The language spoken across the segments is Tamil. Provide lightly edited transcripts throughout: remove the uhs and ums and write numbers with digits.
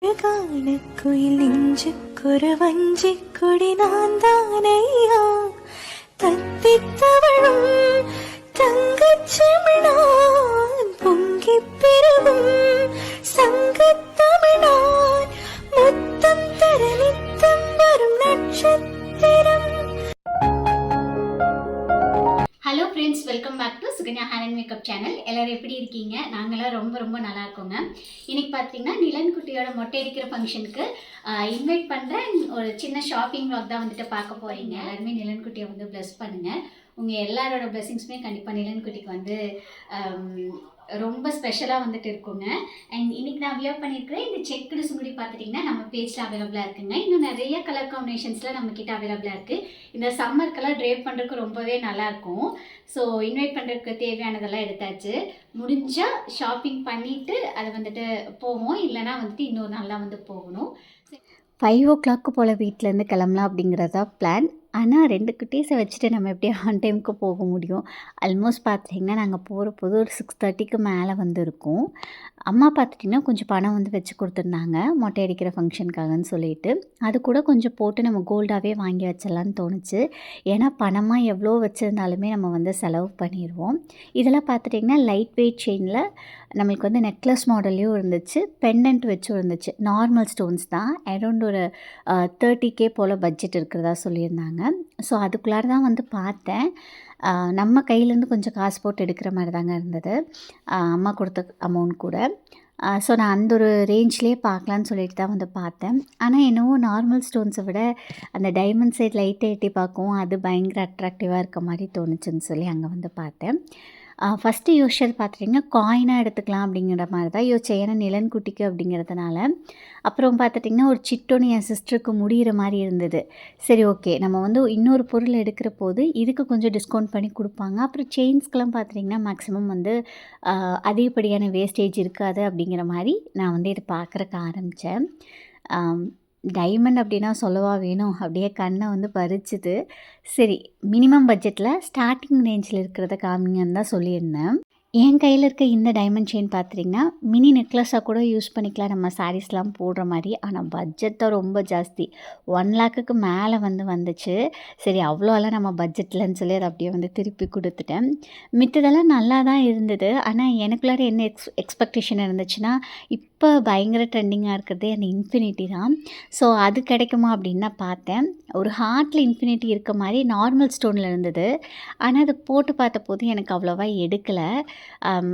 காணக்குயில் நெஞ்சுக்கொரு வஞ்சி கொடி நான் தானையா தத்தித்தவளும் தங்கச்செமிழான் பொங்கி பெருகும் சங்கத்தமிழான் முத்தம் தர நித்தம் வரும் நட்சத்திரம். Hello friends, welcome back to Sukanya hair and makeup channel. எல்லோரும் எப்படி இருக்கீங்க? நாங்களாம் ரொம்ப நல்லா இருக்கோங்க. இன்றைக்கி பார்த்தீங்கன்னா நிலன் குட்டியோட மொட்டை அடிக்கிற ஃபங்க்ஷனுக்கு இன்வைட் பண்ணுறேன். ஒரு சின்ன ஷாப்பிங் வாக் தான் வந்துட்டு பார்க்க போகிறீங்க. எல்லாருமே நிலன் குட்டியை வந்து ப்ளஸ் பண்ணுங்கள். உங்கள் எல்லாரோட பிளெஸிங்ஸுமே கண்டிப்பாக நிலன் குட்டிக்கு வந்து ரொம்ப ஸ்பெஷலாக வந்துட்டு இருக்குங்க. அண்ட் இன்றைக்கி நான் வியர் பண்ணியிருக்கிறேன் இந்த செக்குடு சுங்குடி பார்த்துட்டிங்கன்னா நம்ம பேஜில் அவைலபிளாக இருக்குங்க. இன்னும் நிறைய கலர் காம்பினேஷன்ஸில் நம்மக்கிட்ட அவைலபிளாக இருக்குது. இந்த சம்மர் கலர் ட்ரேப் பண்ணுறதுக்கு ரொம்பவே நல்லாயிருக்கும். ஸோ இன்வைட் பண்ணுறதுக்கு தேவையானதெல்லாம் எடுத்தாச்சு. முடிஞ்சால் ஷாப்பிங் பண்ணிவிட்டு அதை வந்துட்டு போவோம், இல்லைனா வந்துட்டு இன்னொரு நாளாக வந்து போகணும். 5 o'clock போல் வீட்டிலேருந்து கிளம்பலாம் அப்படிங்கிறதா பிளான். ஆனால் 2 குட்டீஸை வச்சுட்டு நம்ம எப்படி ஆன் டைமுக்கு போக முடியும்? ஆல்மோஸ்ட் பார்த்துட்டிங்கன்னா நாங்கள் போகிற போது ஒரு 6:30க்கு மேலே வந்து இருக்கும். அம்மா பார்த்துட்டிங்கன்னா கொஞ்சம் பணம் வந்து வச்சு கொடுத்துருந்தாங்க மொட்டை அடிக்கிற ஃபங்க்ஷனுக்காகன்னு சொல்லிட்டு. அது கூட கொஞ்சம் போட்டு நம்ம கோல்டாகவே வாங்கி வச்சிடலான்னு தோணுச்சு. ஏன்னா பணமாக எவ்வளோ வச்சுருந்தாலுமே நம்ம வந்து செலவு பண்ணிடுவோம். இதெல்லாம் பார்த்துட்டிங்கன்னா லைட் வெயிட் செயினில் நம்மளுக்கு வந்து நெக்லஸ் மாடல்லையும் இருந்துச்சு, பெண்டன்ட் வச்சும் இருந்துச்சு. நார்மல் ஸ்டோன்ஸ் தான். அரௌண்ட் ஒரு 30K போல் பட்ஜெட் இருக்கிறதா சொல்லியிருந்தாங்க. ஸோ அதுக்குள்ளார தான் வந்து பார்த்தேன். நம்ம கையிலேருந்து கொஞ்சம் காசு போட்டு எடுக்கிற மாதிரி தாங்க இருந்தது, அம்மா கொடுத்த அமௌண்ட் கூட. ஸோ நான் அந்த ஒரு ரேஞ்ச்லேயே பார்க்கலான்னு சொல்லிட்டு தான் வந்து பார்த்தேன். ஆனால் என்னவோ நார்மல் ஸ்டோன்ஸை விட அந்த டைமண்ட் சைட் லைட்டை எட்டி பார்க்கவும் அது பயங்கர அட்ராக்டிவாக இருக்க மாதிரி தோணுச்சுன்னு சொல்லி அங்கே வந்து பார்த்தேன். ஃபஸ்ட்டு யோசிச்சது பார்த்துட்டிங்கன்னா காயினாக எடுத்துக்கலாம் அப்படிங்கிற மாதிரி தான் யோசிச்சேன். ஏன்னா நிலன் குட்டிக்கு அப்படிங்கிறதுனால. அப்புறம் பார்த்துட்டிங்கன்னா ஒரு சிட்டோன்னு என் சிஸ்டருக்கு முடிகிற மாதிரி இருந்தது. சரி, ஓகே, நம்ம வந்து இன்னொரு பொருள் எடுக்கிற போது இதுக்கு கொஞ்சம் டிஸ்கவுண்ட் பண்ணி கொடுப்பாங்க. அப்புறம் செயின்ஸ்க்கெலாம் பார்த்துட்டிங்கன்னா மேக்ஸிமம் வந்து அதிகப்படியான வேஸ்டேஜ் இருக்காது அப்படிங்கிற மாதிரி நான் வந்து இதை பார்க்குறக்கு ஆரம்பித்தேன். டைமண்ட் அப்படின்னா சொல்லவா வேணும், அப்படியே கண்ணை வந்து பறிச்சுது. சரி, மினிமம் பட்ஜெட்டில் ஸ்டார்டிங் ரேஞ்சில் இருக்கிறத காமிங்கன்னு தான் சொல்லியிருந்தேன். என் கையில் இருக்க இந்த டைமண்ட் செயின் பார்த்துட்டிங்கன்னா மினி நெக்லஸாக கூட யூஸ் பண்ணிக்கலாம் நம்ம சாரீஸ்லாம் போடுற மாதிரி. ஆனால் பட்ஜெட் தான் ரொம்ப ஜாஸ்தி, 1 lakhக்கு மேலே வந்துச்சு. சரி, அவ்வளோலாம் நம்ம பட்ஜெட்லன்னு சொல்லி அதை அப்படியே வந்து திருப்பி கொடுத்துட்டேன். மித்ததெல்லாம் நல்லா தான் இருந்தது. ஆனால் எனக்குள்ளார என்ன எக்ஸ்பெக்டேஷன் இருந்துச்சுன்னா, இப்போ பயங்கர ட்ரெண்டிங்காக இருக்கிறதே அந்த இன்ஃபினிட்டி தான். ஸோ அது கிடைக்குமா அப்படின்னு தான் பார்த்தேன். ஒரு ஹார்ட்டில் இன்ஃபினிட்டி இருக்க மாதிரி நார்மல் ஸ்டோனில் இருந்தது. ஆனால் அதை போட்டு பார்த்த போது எனக்கு அவ்வளோவா எடுக்கலை.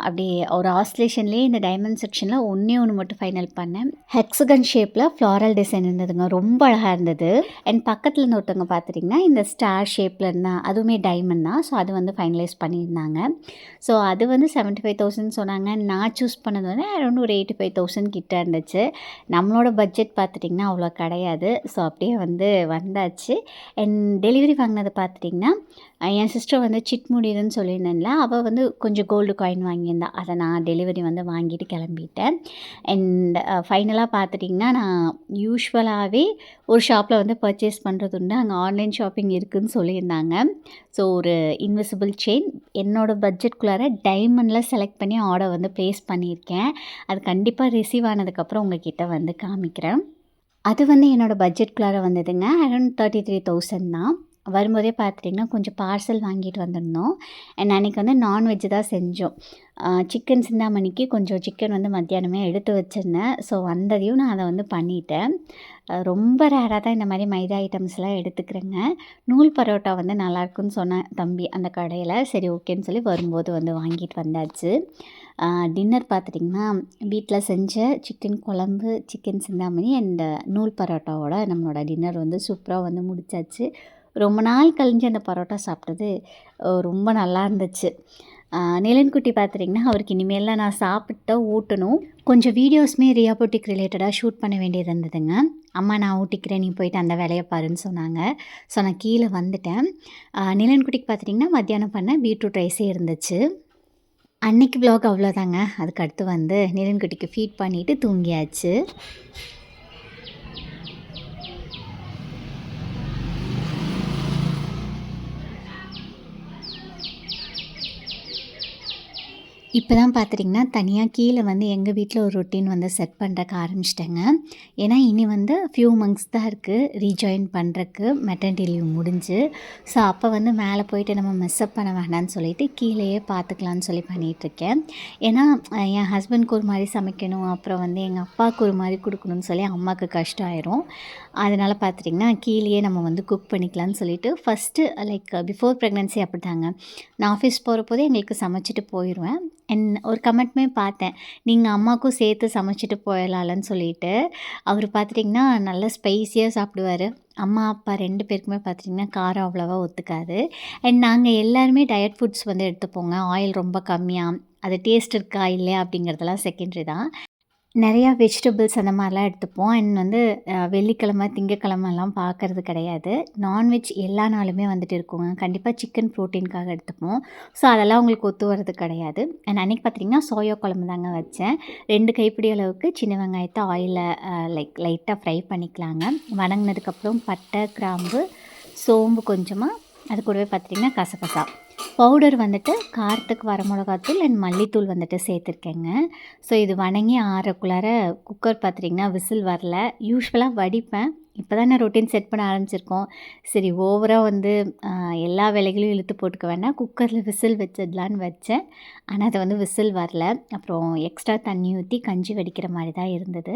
அப்படியே ஒரு ஆஸ்லேஷன்லேயே இந்த டைமண்ட் செக்ஷனில் ஒன்று மட்டும் ஃபைனல் பண்ணேன். ஹெக்ஸகன் ஷேப்பில் ஃப்ளாரல் டிசைன் இருந்ததுங்க, ரொம்ப அழகாக இருந்தது. அண்ட் பக்கத்தில் இருந்து ஒருத்தவங்க பார்த்துட்டிங்கன்னா இந்த ஸ்டார் ஷேப்பில் இருந்தால் அதுவுமே டைமண்ட் தான். ஸோ அது வந்து ஃபைனலைஸ் பண்ணியிருந்தாங்க. ஸோ அது வந்து 75,000 சொன்னாங்க. நான் சூஸ் பண்ணது வந்து அரௌண்ட் ஒரு 85,000 கிட்ட இருந்துச்சு. நம்மளோட பட்ஜெட் பார்த்துட்டிங்கன்னா அவ்வளோ கிடையாது. ஸோ அப்படியே வந்து வந்தாச்சு. அண்ட் டெலிவரி வாங்கினது பார்த்துட்டிங்கன்னா என் சிஸ்டர் வந்து சிட்முடிதுன்னு சொல்லியிருந்தேன்ல, அவள் வந்து கொஞ்சம் கோல்டு காயின் வாங்கியிருந்தா. அதை நான் டெலிவரி வந்து வாங்கிட்டு கிளம்பிட்டேன். அண்ட் ஃபைனலாக பார்த்துட்டிங்கன்னா நான் யூஸ்வலாகவே ஒரு ஷாப்பில் வந்து பர்ச்சேஸ் பண்ணுறது உண்டு. அங்கே ஆன்லைன் ஷாப்பிங் இருக்குதுன்னு சொல்லியிருந்தாங்க. ஸோ ஒரு இன்விசிபிள் செயின் என்னோடய பட்ஜெட்குள்ளார டைமண்டில் செலக்ட் பண்ணி ஆர்டர் வந்து ப்ளேஸ் பண்ணியிருக்கேன். அது கண்டிப்பாக ரிசீவ் ஆனதுக்கப்புறம் உங்கள்கிட்ட வந்து காமிக்கிறேன். அது வந்து என்னோடய பட்ஜெட்குள்ளார வந்ததுங்க. அரௌண்ட் 33,000 தான். வரும்போதே பார்த்துட்டிங்கன்னா கொஞ்சம் பார்சல் வாங்கிட்டு வந்திருந்தோம். அண்ட் அன்றைக்கி வந்து நான்வெஜ் தான் செஞ்சோம். சிக்கன் சிந்தாமணிக்கு கொஞ்சம் சிக்கன் வந்து மத்தியானமே எடுத்து வச்சுருந்தேன். ஸோ வந்ததையும் நான் அதை வந்து பண்ணிட்டேன். ரொம்ப ரேராக தான் இந்த மாதிரி மைதா ஐட்டம்ஸ்லாம் எடுத்துக்கிறேங்க. நூல் பரோட்டா வந்து நல்லாயிருக்குன்னு சொன்னேன் தம்பி அந்த கடையில். சரி, ஓகேன்னு சொல்லி வரும்போது வந்து வாங்கிட்டு வந்தாச்சு. டின்னர் பார்த்துட்டிங்கன்னா வீட்டில் செஞ்ச சிக்கன் குழம்பு, சிக்கன் சிந்தாமணி அண்ட் நூல் பரோட்டாவோட நம்மளோட டின்னர் வந்து சூப்பராக வந்து முடிச்சாச்சு. ரொம்ப நாள் கழிஞ்சு அந்த பரோட்டா சாப்பிட்டது ரொம்ப நல்லா இருந்துச்சு. நிலன்குட்டி பார்த்துட்டிங்கன்னா அவருக்கு இனிமேலாம் நான் சாப்பிட்டு ஊட்டணும். கொஞ்சம் வீடியோஸுமே ரியா பொட்டிக் ரிலேட்டடாக ஷூட் பண்ண வேண்டியது இருந்ததுங்க. அம்மா நான் ஊட்டிக்கிறேன், நீ போயிட்டு அந்த வேலையை பாருன்னு சொன்னாங்க. ஸோ நான் கீழே வந்துட்டேன். நிலன்குட்டிக்கு பார்த்துட்டிங்கன்னா மத்தியானம் பண்ண பீட்ரூட் ரைஸே இருந்துச்சு. அன்னைக்கு வ்ளாக் அவ்வளோதாங்க. அதுக்கடுத்து வந்து நிலன்குட்டிக்கு ஃபீட் பண்ணிவிட்டு தூங்கியாச்சு. இப்போ தான் பார்த்துட்டிங்கன்னா தனியாக கீழே வந்து எங்கள் வீட்டில் ஒரு ரொட்டீன் வந்து செட் பண்ணுறக்கு ஆரம்பிச்சிட்டேங்க. ஏன்னா இனி வந்து ஃபியூ மந்த்ஸ் தான் இருக்குது ரீஜாயின் பண்ணுறக்கு மெட்டர்னிட்டி லீவ் முடிஞ்சு. ஸோ அப்போ வந்து மேலே போயிட்டு நம்ம மெஸ்அப் பண்ண வேண்டாம்னு சொல்லிட்டு கீழேயே பார்த்துக்கலான்னு சொல்லி பண்ணிகிட்ருக்கேன். ஏன்னா என் ஹஸ்பண்ட்க்கு ஒரு மாதிரி சமைக்கணும், அப்புறம் வந்து எங்கள் அப்பாவுக்கு ஒரு மாதிரி கொடுக்கணும்னு சொல்லி அம்மாவுக்கு கஷ்டம் ஆயிரும். அதனால் பார்த்துட்டிங்கன்னா கீழேயே நம்ம வந்து குக் பண்ணிக்கலான்னு சொல்லிட்டு ஃபஸ்ட்டு லைக் பிஃபோர் ப்ரெக்னன்சி அப்படி தாங்க. நான் ஆஃபீஸ் போகிறப்போதே எங்களுக்கு சமைச்சிட்டு போயிடுவேன். ஒரு கமெண்ட்டுமே பார்த்தேன், நீங்கள் அம்மாவுக்கும் சேர்த்து சமைச்சிட்டு போயிடலாம்லன்னு சொல்லிட்டு. அவர் பார்த்துட்டிங்கன்னா நல்லா ஸ்பைஸியாக சாப்பிடுவார். அம்மா அப்பா 2 பேருக்குமே பார்த்துட்டிங்கன்னா காரம் அவ்வளோவா ஒத்துக்காது. அண்ட் நாங்கள் எல்லாருமே டயட் ஃபுட்ஸ் வந்து எடுத்துப்போங்க. ஆயில் ரொம்ப கம்மியாக, அது டேஸ்ட் இருக்கா இல்லையா அப்படிங்கிறதெல்லாம் செகண்ட்ரி தான். நிறையா வெஜிடபிள்ஸ் அந்த மாதிரிலாம் எடுத்துப்போம். அண்ட் வந்து வெள்ளிக்கிழமை திங்கக்கிழமெல்லாம் பார்க்கறது கிடையாது. நான்வெஜ் எல்லா நாளுமே வந்துட்டு இருக்குங்க. கண்டிப்பாக சிக்கன் ப்ரோட்டீனுக்காக எடுத்துப்போம். ஸோ அதெல்லாம் உங்களுக்கு ஒத்து வரது கிடையாது. அண்ட் அன்றைக்கி பார்த்திங்கன்னா சோயா குழம்பு தாங்க வச்சேன். 2 கைப்பிடி அளவுக்கு சின்ன வெங்காயத்தை ஆயிலில் லைட்டாக ஃப்ரை பண்ணிக்கலாங்க. வதங்கினதுக்கப்புறம் பட்டை, கிராம்பு, சோம்பு கொஞ்சமாக, அது கூடவே பார்த்திங்கன்னா கசகசா பவுடர் வந்துட்டு காரத்துக்கு வரமிளகாத்தூள் அண்ட் மல்லித்தூள் வந்துட்டு சேர்த்துருக்கேங்க. ஸோ இது வணங்கி ஆறக்குள்ளார குக்கர் பார்த்துட்டிங்கன்னா விசில் வரல. யூஸ்வலாக வடிப்பேன். இப்போ தான் நான் ரொட்டீன் செட் பண்ண ஆரம்பிச்சிருக்கோம். சரி ஓவராக வந்து எல்லா வேலைகளையும் இழுத்து போட்டுக்க வேண்டாம், குக்கரில் விசில் வச்சிடலான்னு வச்சேன். ஆனால் அது வந்து விசில் வரல. அப்புறம் எக்ஸ்ட்ரா தண்ணி ஊற்றி கஞ்சி வடிக்கிற மாதிரி தான் இருந்தது.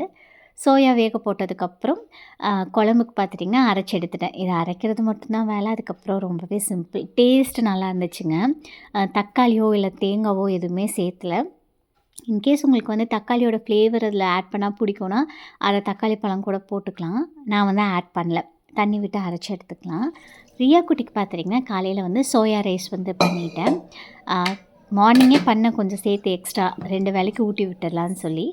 சோயா வேக போட்டதுக்கப்புறம் குழம்புக்கு பார்த்துட்டிங்கன்னா அரைச்சி எடுத்துட்டேன். இதை அரைக்கிறது மட்டும்தான் வேலை. அதுக்கப்புறம் ரொம்பவே சிம்பிள். டேஸ்ட் நல்லா இருந்துச்சுங்க. தக்காளியோ இல்லை தேங்காவோ எதுவுமே சேர்த்துல. இன்கேஸ் உங்களுக்கு வந்து தக்காளியோட ஃப்ளேவர் அதில் ஆட் பண்ணால் பிடிக்கும்னா அதை தக்காளி பழம் கூட போட்டுக்கலாம். நான் வந்து ஆட் பண்ணல, தண்ணி விட்டு அரைச்சி எடுத்துக்கலாம். ரியா குட்டிக்கு பார்த்துட்டிங்கன்னா காலையில் வந்து சோயா ரைஸ் வந்து பண்ணிட்டேன். மார்னிங்கே பண்ண கொஞ்சம் சேர்த்து எக்ஸ்ட்ரா 2 வேளைக்கு ஊட்டி விட்டுடலான்னு சொல்லி.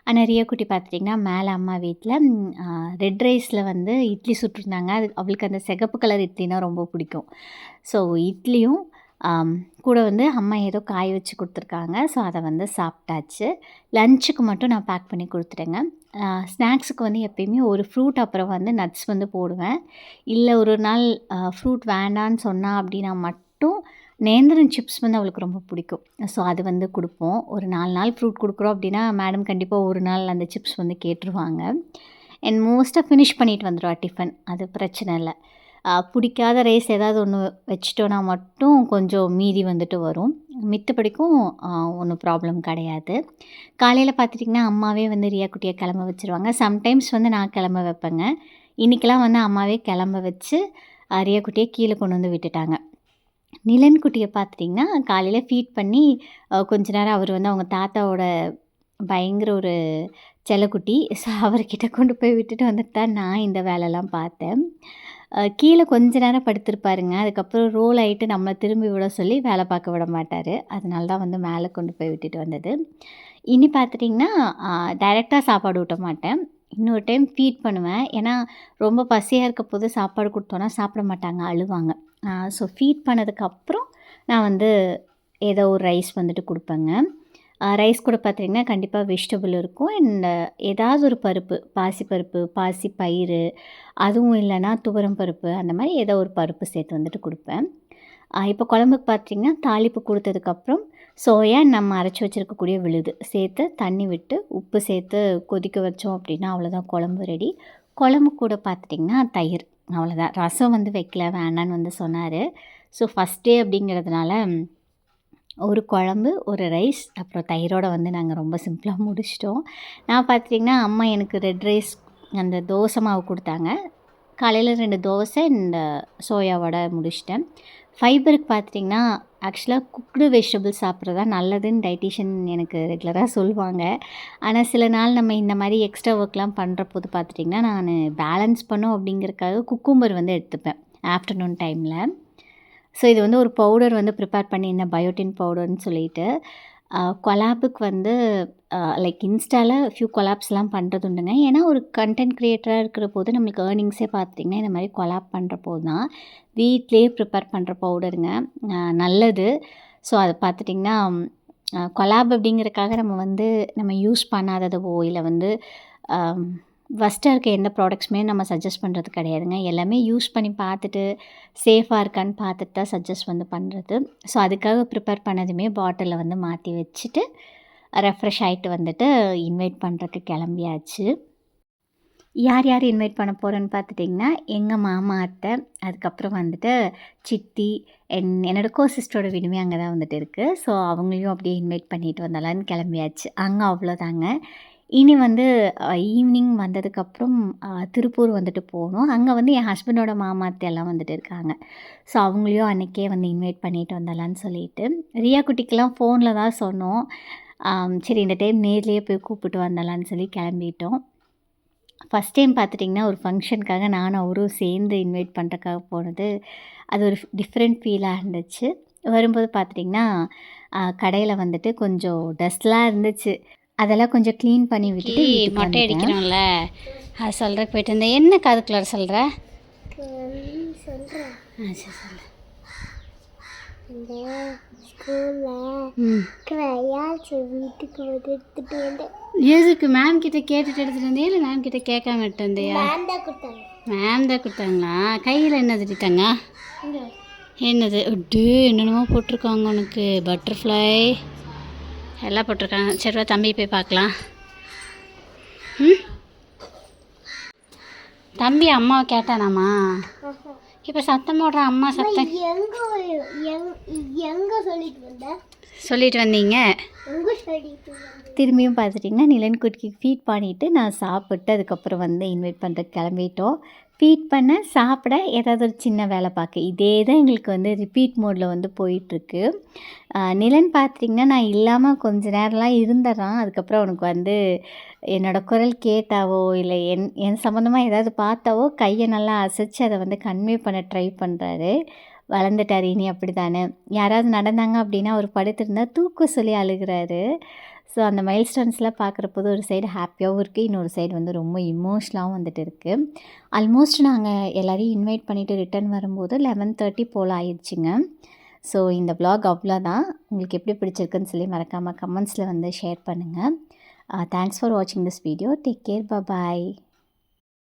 ஆனால் ரியா குட்டி பார்த்துட்டிங்கன்னா மேலே அம்மா வீட்டில் ரெட் ரைஸில் வந்து இட்லி சுட்டுருந்தாங்க. அது அவளுக்கு அந்த சிகப்பு கலர் இட்லினா ரொம்ப பிடிக்கும். ஸோ இட்லியும் கூட வந்து அம்மா ஏதோ காய வச்சு கொடுத்துருக்காங்க. ஸோ அதை வந்து சாப்பிட்டாச்சு. லஞ்சுக்கு மட்டும் நான் பேக் பண்ணி கொடுத்துட்டேங்க. ஸ்நாக்ஸுக்கு வந்து எப்பயுமே ஒரு ஃப்ரூட் அப்புறம் வந்து நட்ஸ் வந்து போடுவேன். இல்லை ஒரு நாள் ஃப்ரூட் வேண்டான்னு சொன்னா அப்படின்னா மட்டும் நேந்திரன் சிப்ஸ் வந்து அவளுக்கு ரொம்ப பிடிக்கும். ஸோ அது வந்து கொடுப்போம். ஒரு 4 நாள் ஃப்ரூட் கொடுக்குறோம் அப்படின்னா மேடம் கண்டிப்பாக ஒரு நாள் அந்த சிப்ஸ் வந்து கேட்டுருவாங்க. அண்ட் மோஸ்ட்டாக ஃபினிஷ் பண்ணிட்டு வந்துடுவா டிஃபன். அது பிரச்சனை இல்லை. பிடிக்காத ரைஸ் ஏதாவது ஒன்று வச்சிட்டோன்னா மட்டும் கொஞ்சம் மீதி வந்துட்டு வரும். மித்தபடிக்கும் ஒன்றும் ப்ராப்ளம் கிடையாது. காலையில் பார்த்துட்டிங்கன்னா அம்மாவே வந்து ரியா குட்டியை கிளம்ப வச்சுருவாங்க. சம்டைம்ஸ் வந்து நான் கிளம்ப வைப்பேங்க. இன்றைக்கெலாம் வந்து அம்மாவே கிளம்ப வச்சு ரியா குட்டியை கீழே கொண்டு வந்து விட்டுட்டாங்க. நிலன் குட்டியை பார்த்துட்டிங்கன்னா காலையில் ஃபீட் பண்ணி கொஞ்ச நேரம் அவர் வந்து அவங்க தாத்தாவோட பயங்கர ஒரு செல்லக்குட்டி. ஸோ அவர்கிட்ட கொண்டு போய் விட்டுட்டு வந்துட்டு தான் நான் இந்த வேலைலாம் பார்த்தேன். கீழே கொஞ்ச நேரம் படுத்திருப்பாருங்க. அதுக்கப்புறம் ரோல் ஆகிட்டு நம்மளை திரும்பி விட சொல்லி வேலை பார்க்க விட மாட்டார். அதனால தான் வந்து மேலே கொண்டு போய் விட்டுட்டு வந்தது. இனி பார்த்துட்டிங்கன்னா டைரெக்டாக சாப்பாடு ஊட்ட மாட்டேன். இன்னொரு டைம் ஃபீட் பண்ணுவேன். ஏன்னா ரொம்ப பசியாக இருக்க போது சாப்பாடு கொடுத்தோன்னா சாப்பிட மாட்டாங்க, அழுவாங்க. ஸோ ஃபீட் பண்ணதுக்கப்புறம் நான் வந்து ஏதோ ஒரு ரைஸ் வந்துட்டு கொடுப்பேங்க. ரைஸ் கூட பார்த்திங்கன்னா கண்டிப்பாக வெஜிடபிள் இருக்கும். அண்ட் ஏதாவது ஒரு பருப்பு, பாசிப்பருப்பு, பாசிப்பயிறு, அதுவும் இல்லைன்னா துவரம் பருப்பு, அந்த மாதிரி ஏதோ ஒரு பருப்பு சேர்த்து வந்துட்டு கொடுப்பேன். இப்போ குழம்புக்கு பார்த்திங்கன்னா தாளிப்பு கொடுத்ததுக்கப்புறம் சோயா நம்ம அரைச்சி வச்சுருக்கக்கூடிய விழுது சேர்த்து தண்ணி விட்டு உப்பு சேர்த்து கொதிக்க வச்சோம் அப்படின்னா அவ்வளோதான், குழம்பு ரெடி. குழம்பு கூட பார்த்துட்டிங்கன்னா தயிர், அவ்வளோதான். ரசம் வந்து வைக்கல, வேணான்னு வந்து சொன்னார். ஸோ ஃபஸ்ட் டே அப்படிங்கிறதுனால ஒரு குழம்பு, ஒரு ரைஸ், அப்புறம் தயிரோடு வந்து நாங்கள் ரொம்ப சிம்பிளாக முடிச்சிட்டோம். நான் பார்த்துட்டிங்கன்னா அம்மா எனக்கு ரெட் ரைஸ் அந்த தோசை மாவு கொடுத்தாங்க. காலையில் 2 தோசை இந்த சோயா வடை முடிச்சிட்டேன். ஃபைபருக்கு பார்த்துட்டிங்கன்னா ஆக்சுவலாக குக்டு வெஜிடபிள்ஸ் சாப்பிட்றது தான் நல்லதுன்னு டயட்டீஷியன் எனக்கு ரெகுலராக சொல்லுவாங்க. ஆனால் சில நாள் நம்ம இந்த மாதிரி எக்ஸ்ட்ரா ஒர்க்லாம் பண்ணுற போது பார்த்துட்டிங்கன்னா நான் பேலன்ஸ் பண்ணோம் அப்படிங்கிறதுக்காக குக்கும்பர் வந்து எடுத்துப்பேன் ஆஃப்டர்நூன் டைமில். ஸோ இது வந்து ஒரு பவுடர் வந்து ப்ரிப்பேர் பண்ணியிருந்தேன், பயோட்டின் பவுடர்னு சொல்லிட்டு. கொலாபுக்கு வந்து லைக் இன்ஸ்டாவில் ஃபியூ கொலாப்ஸ்லாம் பண்ணுறது உண்டுங்க. ஏன்னா ஒரு கண்டென்ட் க்ரியேட்டராக இருக்கிற போது நம்மளுக்கு ஏர்னிங்ஸே பார்த்திங்கன்னா இந்த மாதிரி கொலாப் பண்ணுற போது தான் வீட்டிலே ப்ரிப்பேர் பண்ணுற பவுடருங்க, நல்லது. ஸோ அதை பார்த்துட்டிங்கன்னா கொலாப் அப்படிங்கிறதுக்காக நம்ம யூஸ் பண்ணாததவோ இல்லை வந்து ஃபஸ்ட்டாக இருக்க எந்த ப்ராடக்ட்ஸுமே நம்ம சஜஸ்ட் பண்ணுறது கிடையாதுங்க. எல்லாமே யூஸ் பண்ணி பார்த்துட்டு சேஃபாக இருக்கான்னு பார்த்துட்டு தான் சஜஸ்ட் வந்து பண்ணுறது. ஸோ அதுக்காக ப்ரிப்பேர் பண்ணதுமே பாட்டிலில் வந்து மாற்றி வச்சுட்டு ரெஃப்ரெஷ் ஆகிட்டு வந்துட்டு இன்வைட் பண்ணுறதுக்கு கிளம்பியாச்சு. யார் யார் இன்வைட் பண்ண போகிறேன்னு பார்த்துட்டிங்கன்னா, எங்கள் மாமா அத்தை, அதுக்கப்புறம் வந்துட்டு சித்தி, என்னோடய சிஸ்டரோட வீடுமே அங்கே தான் வந்துட்டு இருக்குது. ஸோ அவங்களையும் அப்படியே இன்வைட் பண்ணிட்டு வந்தலான்னு கிளம்பியாச்சு. அங்கே அவ்வளோதாங்க. இனி வந்து ஈவினிங் வந்ததுக்கப்புறம் திருப்பூர் வந்துட்டு போகணும். அங்கே வந்து என் ஹஸ்பண்டோட மாமா அத்தையெல்லாம் வந்துட்டு இருக்காங்க. ஸோ அவங்களையும் அன்றைக்கே வந்து இன்வைட் பண்ணிட்டு வந்துடலான்னு சொல்லிட்டு, ரியா குட்டிக்கெலாம் ஃபோனில் தான் சொன்னோம். சரி இந்த டைம் நேர்லேயே போய் கூப்பிட்டு வந்துடலான்னு சொல்லி கிளம்பிட்டோம். ஃபஸ்ட் டைம் பார்த்துட்டிங்கன்னா ஒரு ஃபங்க்ஷனுக்காக நானும் அவரும் சேர்ந்து இன்வைட் பண்ணுறக்காக போனது, அது ஒரு டிஃப்ரெண்ட் ஃபீலாக இருந்துச்சு. வரும்போது பார்த்துட்டிங்கன்னா கடையில் வந்துட்டு கொஞ்சம் டஸ்ட்லாம் இருந்துச்சு. அதெல்லாம் கொஞ்சம் க்ளீன் பண்ணி விட்டுட்டு மொட்டை அடிக்கிறோம்ல, அது சொல்கிறக்கு போயிட்டு இருந்தேன். என்ன காதுக்குள்ளார சொல்கிற? சொல்கிறேன். சரி சொல்லு. இந்த ஸ்கூலில் க்ரையான்ஸ் வீட்டுக்கு வந்து எடுத்துகிட்டு வந்தேன். எதுக்கு மேம் கிட்ட கேட்டுட்டு எடுத்துகிட்டு வந்தியா இல்லை மேம் கிட்ட கேட்காம எடுத்து வந்தியா? மேம் தான் கொடுத்தாங்க. மேம் தான் கொடுத்தாங்களா? கையில் என்ன திட்டாங்க? என்னது உட்டு என்னென்னமோ போட்டிருக்காங்க உனக்கு, பட்டர்ஃப்ளை எல்லாம் போட்டிருக்காங்க. சரிவா தம்பி போய் பார்க்கலாம். தம்பி அம்மாவை கேட்டானாம்மா? இப்போ சத்தம் போடுற அம்மா சத்தம் எங்கே சொல்லிட்டு வந்தேன்? சொல்லிட்டு வந்தீங்க. எங்கே சொல்லிட்டு திரும்பியும் பார்த்துட்டிங்கன்னா நிலன் குட்டிக்கு ஃபீட் பண்ணிவிட்டு நான் சாப்பிட்டு அதுக்கப்புறம் வந்து இன்வைட் பண்ணுறதுக்கு கிளம்பிட்டோம். ஃபீட் பண்ண, சாப்பிட, ஏதாவது ஒரு சின்ன வேலை பார்க்க, இதே தான் எங்களுக்கு வந்து ரிப்பீட் மோடில் வந்து போயிட்டுருக்கு. நிலன் பார்த்திங்கன்னா நான் இல்லாமல் கொஞ்ச நேரம்லாம் இருந்துடுறான். அதுக்கப்புறம் அவனுக்கு வந்து என்னோடய குரல் கேட்டாவோ இல்லை என் சம்மந்தமாக ஏதாவது பார்த்தாவோ கையை நல்லா அசைச்சு அதை வந்து கன்வே பண்ண ட்ரை பண்ணுறாரு. வளர்ந்துட்டார் இனி அப்படி தானே. யாராவது நடந்தாங்க அப்படின்னா அவர் படுத்திருந்தா தூக்க சொல்லி அழுகிறாரு. ஸோ அந்த மைல்ஸ்டோன்ஸ்லாம் பார்க்குறப்போது ஒரு சைடு ஹாப்பியாகவும் இருக்குது, இன்னொரு சைடு வந்து ரொம்ப இமோஷ்னலாகவும் வந்துட்டு இருக்குது. ஆல்மோஸ்ட் நாங்கள் எல்லோரையும் இன்வைட் பண்ணிவிட்டு ரிட்டர்ன் வரும்போது 11:30 போல் ஆயிடுச்சுங்க. ஸோ இந்த வ்ளாக் அவ்வளோதான். உங்களுக்கு எப்படி பிடிச்சிருக்குன்னு சொல்லி மறக்காமல் கமெண்ட்ஸில் வந்து ஷேர் பண்ணுங்கள். தேங்க்ஸ் ஃபார் வாட்சிங் this video. Take care. Bye.